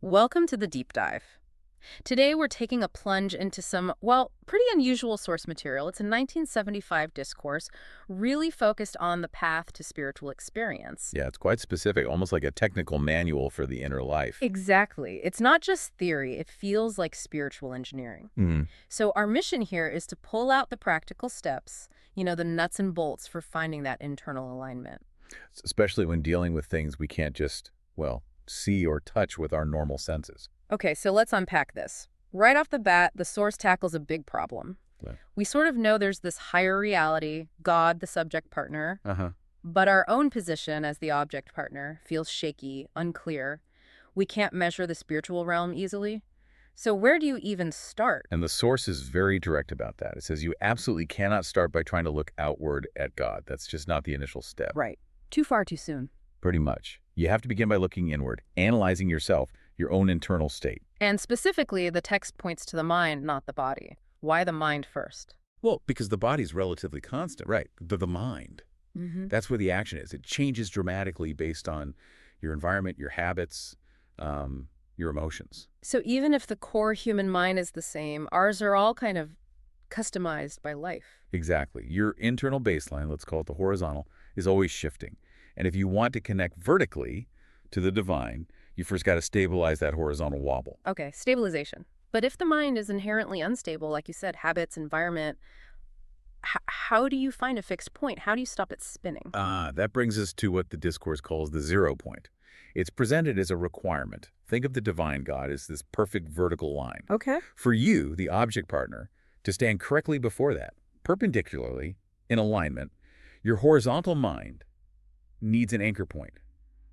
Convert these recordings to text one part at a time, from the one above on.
Welcome to the Deep Dive. Today we're taking a plunge into some, well, pretty unusual source material. It's a 1975 discourse really focused on the path to spiritual experience. Yeah, it's quite specific, almost like a technical manual for the inner life. Exactly. It's not just theory, it feels like spiritual engineering. Mm. So our mission here is to pull out the practical steps, the nuts and bolts for finding that internal alignment. Especially when dealing with things we can't just, well, see or touch with our normal senses. Okay, so let's unpack this. Right off the bat, the source tackles a big problem. Yeah. We sort of know there's this higher reality, God, the subject partner, Uh-huh. but our own position as the object partner feels shaky, unclear. We can't measure the spiritual realm easily. So where do you even start? And the source is very direct about that. It says you absolutely cannot start by trying to look outward at God. That's just not the initial step. Right. Too far too soon. Pretty much. You have to begin by looking inward, analyzing yourself, your own internal state. And specifically, the text points to the mind, not the body. Why the mind first? Well, because the body's relatively constant, right? The mind. That's where the action is. It changes dramatically based on your environment, your habits, your emotions. So even if the core human mind is the same, ours are all kind of customized by life. Exactly. Your internal baseline, let's call it the horizontal, is always shifting. And if you want to connect vertically to the divine, you first got to stabilize that horizontal wobble. Okay, stabilization. But if the mind is inherently unstable, like you said, habits, environment, how do you find a fixed point? How do you stop it spinning? That brings us to what the discourse calls the 0 point. It's presented as a requirement. Think of the divine God as this perfect vertical line. Okay. For you, the object partner, to stand correctly before that, perpendicularly, in alignment, your horizontal mind needs an anchor point,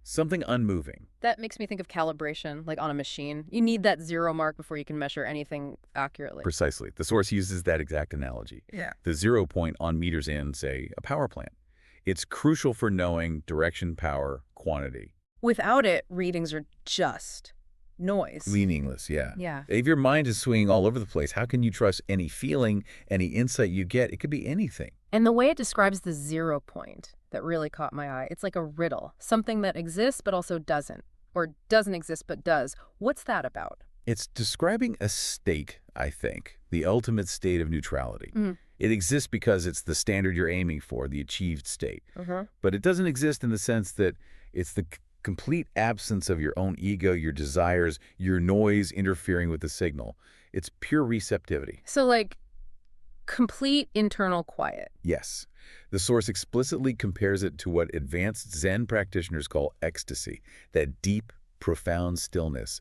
something unmoving. That makes me think of calibration, like on a machine. You need that 0 mark before you can measure anything accurately. Precisely. The source uses that exact analogy. Yeah. The 0 point on meters in, say, a power plant. It's crucial for knowing direction, power, quantity. Without it, readings are just noise. Meaningless, yeah. Yeah. If your mind is swinging all over the place, how can you trust any feeling, any insight you get? It could be anything. And the way it describes the 0 point that really caught my eye, it's like a riddle, something that exists but also doesn't, or doesn't exist but does. What's that about? It's describing a state, I think, the ultimate state of neutrality. It exists because it's the standard you're aiming for, the achieved state. But it doesn't exist in the sense that it's the complete absence of your own ego, your desires, your noise interfering with the signal. It's pure receptivity. So like complete internal quiet. Yes. The source explicitly compares it to what advanced Zen practitioners call ecstasy, that deep, profound stillness.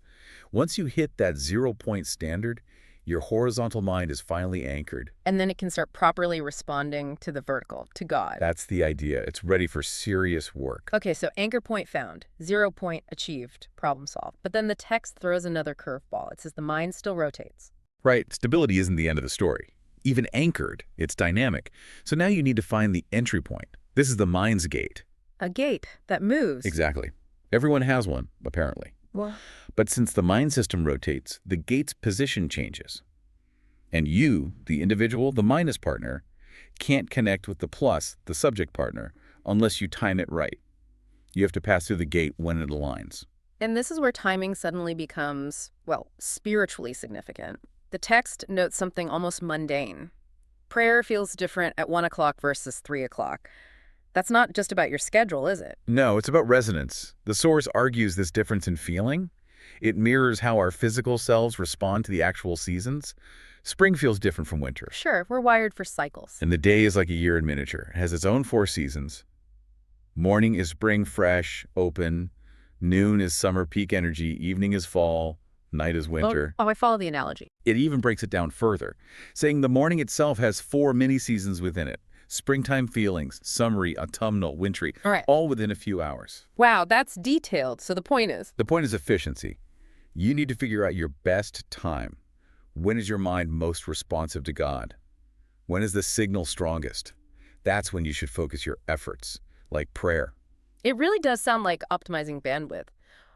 Once you hit that 0 point standard, your horizontal mind is finally anchored. And then it can start properly responding to the vertical, to God. That's the idea. It's ready for serious work. Okay, so anchor point found, 0 point achieved, problem solved. But then the text throws another curveball. It says the mind still rotates. Right. Stability isn't the end of the story. Even anchored, it's dynamic. So now you need to find the entry point. This is the mind's gate. A gate that moves. Exactly. Everyone has one, apparently. Well, But since the mind system rotates, the gate's position changes. And you, the individual, the minus partner, can't connect with the plus, the subject partner, unless you time it right. You have to pass through the gate when it aligns. and this is where timing suddenly becomes, well, spiritually significant. The text notes something almost mundane. Prayer feels different at 1 o'clock versus 3 o'clock. That's not just about your schedule, is it? No, it's about resonance. The source argues this difference in feeling. It mirrors how our physical selves respond to the actual seasons. Spring feels different from winter. Sure, we're wired for cycles. And the day is like a year in miniature. It has its own 4 seasons. Morning is spring, fresh, open. Noon is summer, peak energy. Evening is fall. Night is winter. Oh, I follow the analogy. It even breaks it down further, saying the morning itself has 4 mini-seasons within it. Springtime feelings, summery, autumnal, wintry, All right. all within a few hours. Wow, that's detailed. So the point is, The point is efficiency. You need to figure out your best time. When is your mind most responsive to God? When is the signal strongest? That's when you should focus your efforts, like prayer. it really does sound like optimizing bandwidth.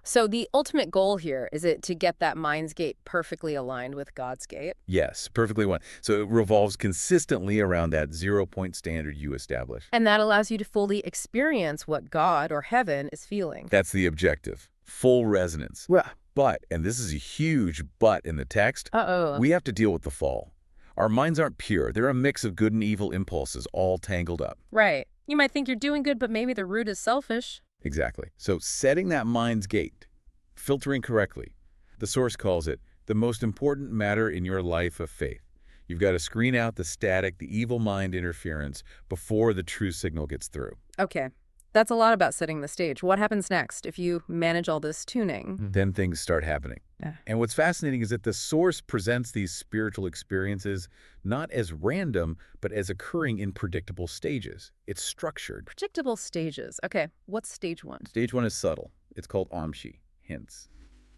So the ultimate goal here, is it to get that mind's gate perfectly aligned with God's gate? Yes, perfectly one. So it revolves consistently around that 0 point standard you establish. And that allows you to fully experience what God or heaven is feeling. That's the objective. Full resonance. Well, But, and this is a huge but in the text, Uh-oh. we have to deal with the fall. Our minds aren't pure. They're a mix of good and evil impulses all tangled up. Right. You might think you're doing good, but maybe the root is selfish. Exactly. So setting that mind's gate, filtering correctly, the source calls it the most important matter in your life of faith. You've got to screen out the static, the evil mind interference before the true signal gets through. Okay. That's a lot about setting the stage. What happens next if you manage all this tuning? Then things start happening. Yeah. And what's fascinating is that the source presents these spiritual experiences not as random, but as occurring in predictable stages. It's structured. Predictable stages. Okay. What's stage one? Stage one is subtle. It's called amshi, hints,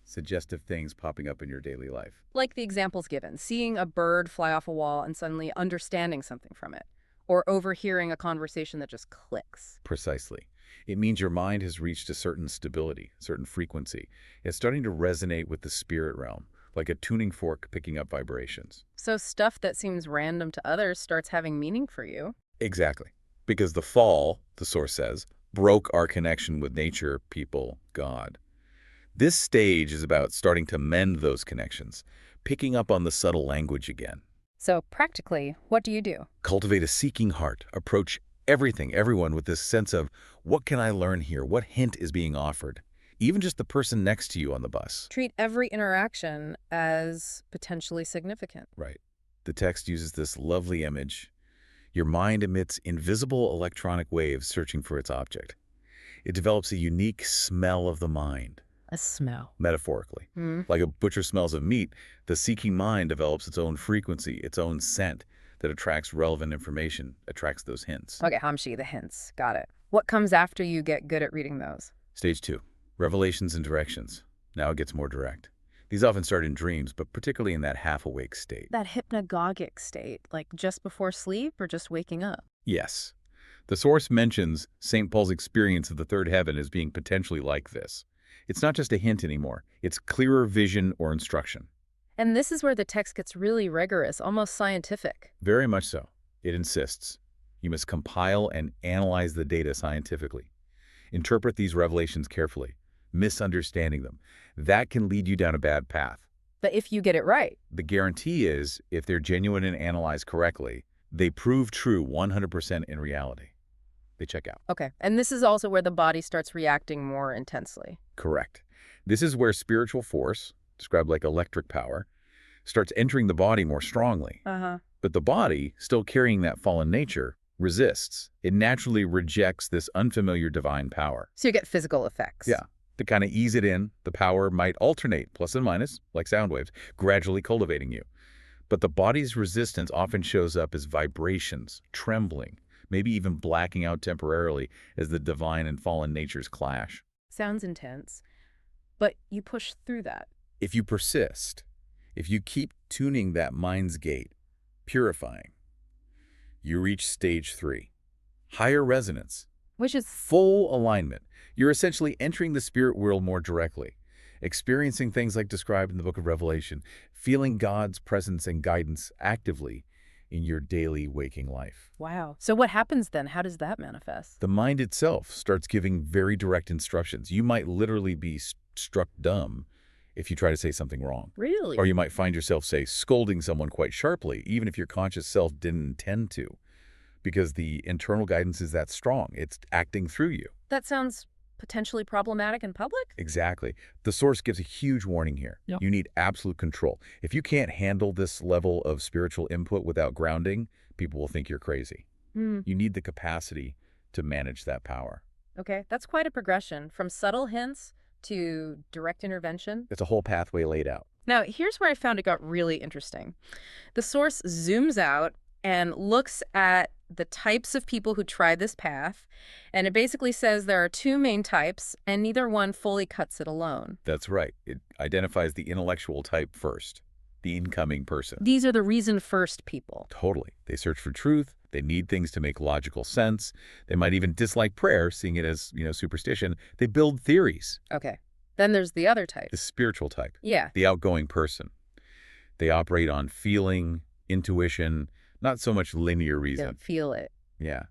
suggestive things popping up in your daily life. Like the examples given, seeing a bird fly off a wall and suddenly understanding something from it, or overhearing a conversation that just clicks. Precisely. It means your mind has reached a certain stability, certain frequency. It's starting to resonate with the spirit realm, like a tuning fork picking up vibrations. So stuff that seems random to others starts having meaning for you. Exactly. Because the fall, the source says, broke our connection with nature, people, God. This stage is about starting to mend those connections, picking up on the subtle language again. So practically, what do you do? Cultivate a seeking heart. Approach everything, everyone with this sense of, what can I learn here? What hint is being offered? Even just the person next to you on the bus. Treat every interaction as potentially significant. Right. The text uses this lovely image. Your mind emits invisible electronic waves searching for its object. It develops a unique smell of the mind. A smell. Metaphorically. Like a butcher smells of meat, the seeking mind develops its own frequency, its own scent that attracts relevant information, attracts those hints. Okay, Hamshi, the hints. Got it. What comes after you get good at reading those? Stage two, revelations and directions. Now it gets more direct. These often start in dreams, but particularly in that half-awake state. That hypnagogic state, like just before sleep or just waking up? Yes. The source mentions St. Paul's experience of the third heaven as being potentially like this. It's not just a hint anymore. It's clearer vision or instruction. And this is where the text gets really rigorous, almost scientific. Very much so. It insists. You must compile and analyze the data scientifically. Interpret these revelations carefully, misunderstanding them. That can lead you down a bad path. But if you get it right. The guarantee is, if they're genuine and analyzed correctly, they prove true 100% in reality. They check out. Okay. And this is also where the body starts reacting more intensely. Correct. This is where spiritual force, described like electric power, starts entering the body more strongly. But the body, still carrying that fallen nature, resists. It naturally rejects this unfamiliar divine power. So you get physical effects. Yeah. To kind of ease it in, the power might alternate, plus and minus, like sound waves, gradually cultivating you. But the body's resistance often shows up as vibrations, trembling, maybe even blacking out temporarily as the divine and fallen natures clash. Sounds intense, but you push through that. If you persist, if you keep tuning that mind's gate, purifying, you reach stage 3, higher resonance, Which is full alignment. You're essentially entering the spirit world more directly, experiencing things like described in the book of Revelation, feeling God's presence and guidance actively in your daily waking life. wow. So what happens then? How does that manifest? The mind itself starts giving very direct instructions. You might literally be struck dumb if you try to say something wrong. Really? Or you might find yourself, say, scolding someone quite sharply, even if your conscious self didn't intend to, because the internal guidance is that strong. It's acting through you. That sounds potentially problematic in public? Exactly. The source gives a huge warning here. Yep. You need absolute control. If you can't handle this level of spiritual input without grounding, people will think you're crazy. You need the capacity to manage that power. Okay, that's quite a progression from subtle hints to direct intervention. It's a whole pathway laid out. Now, here's where I found it got really interesting. The source zooms out and looks at the types of people who try this path, and it basically says there are 2 main types, and neither one fully cuts it alone. That's right. It identifies the intellectual type first, the incoming person. These are the reason first people. Totally. They search for truth. They need things to make logical sense. They might even dislike prayer, seeing it as, superstition. They build theories. Okay. Then there's the other type. The spiritual type. Yeah. The outgoing person. They operate on feeling, intuition, not so much linear reason. Don't feel it. Yeah.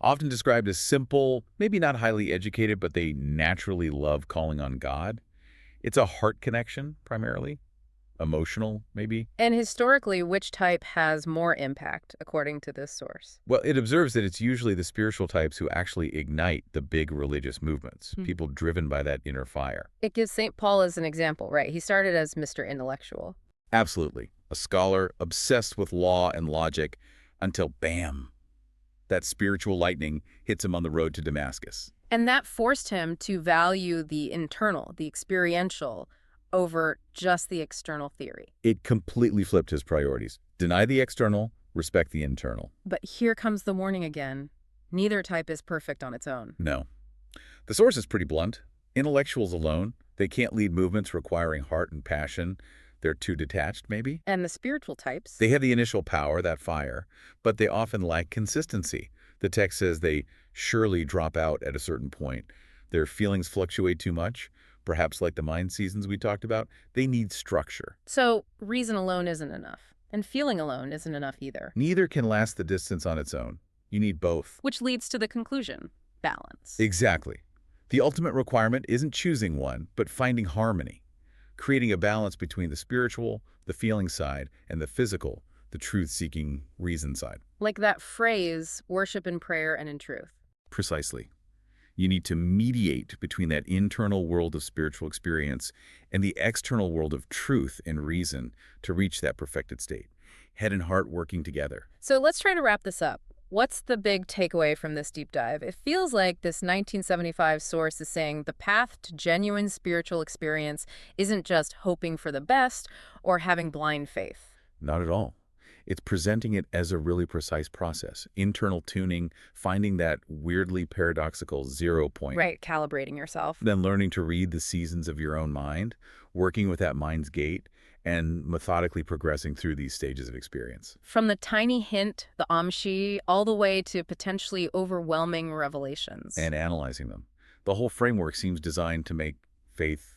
Often described as simple, maybe not highly educated, but they naturally love calling on God. It's a heart connection, primarily. Emotional, maybe. And historically, which type has more impact, according to this source? Well, it observes that it's usually the spiritual types who actually ignite the big religious movements, people driven by that inner fire. It gives St. Paul as an example, right? He started as Mr. Intellectual. Absolutely. A scholar obsessed with law and logic until, bam, that spiritual lightning hits him on the road to Damascus. And that forced him to value the internal, the experiential, over just the external theory. It completely flipped his priorities. Deny the external, respect the internal. But here comes the warning again. Neither type is perfect on its own. No. The source is pretty blunt. Intellectuals alone, they can't lead movements requiring heart and passion. They're too detached, maybe? And the spiritual types? They have the initial power, that fire, but they often lack consistency. The text says they surely drop out at a certain point. Their feelings fluctuate too much. Perhaps like the mind seasons we talked about, they need structure. So reason alone isn't enough. And feeling alone isn't enough either. Neither can last the distance on its own. You need both. Which leads to the conclusion: balance. Exactly. The ultimate requirement isn't choosing one, but finding harmony. Creating a balance between the spiritual, the feeling side, and the physical, the truth-seeking reason side. Like that phrase, worship in prayer and in truth. Precisely. You need to mediate between that internal world of spiritual experience and the external world of truth and reason to reach that perfected state. Head and heart working together. So let's try to wrap this up. What's the big takeaway from this deep dive? It feels like this 1975 source is saying the path to genuine spiritual experience isn't just hoping for the best or having blind faith. Not at all. It's presenting it as a really precise process. Internal tuning, finding that weirdly paradoxical 0 point. Right, calibrating yourself. Then learning to read the seasons of your own mind, working with that mind's gate, and methodically progressing through these stages of experience. From the tiny hint, the amshi, all the way to potentially overwhelming revelations. And analyzing them. The whole framework seems designed to make faith,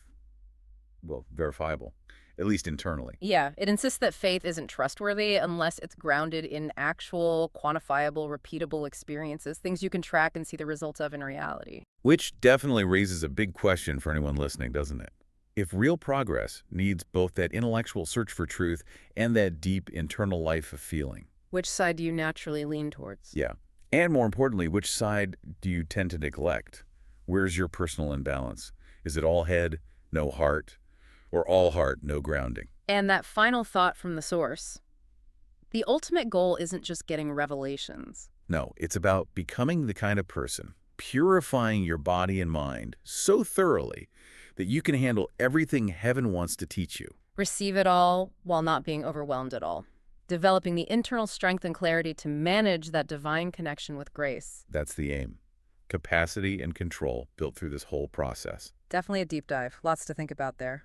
well, verifiable. At least internally. Yeah, it insists that faith isn't trustworthy unless it's grounded in actual, quantifiable, repeatable experiences, things you can track and see the results of in reality. Which definitely raises a big question for anyone listening, doesn't it? If real progress needs both that intellectual search for truth and that deep internal life of feeling. Which side do you naturally lean towards? Yeah. And more importantly, which side do you tend to neglect? Where's your personal imbalance? Is it all head, no heart? Or all heart, no grounding? And that final thought from the source. The ultimate goal isn't just getting revelations. No, it's about becoming the kind of person, purifying your body and mind so thoroughly that you can handle everything heaven wants to teach you. Receive it all while not being overwhelmed at all. Developing the internal strength and clarity to manage that divine connection with grace. That's the aim. Capacity and control built through this whole process. Definitely a deep dive. Lots to think about there.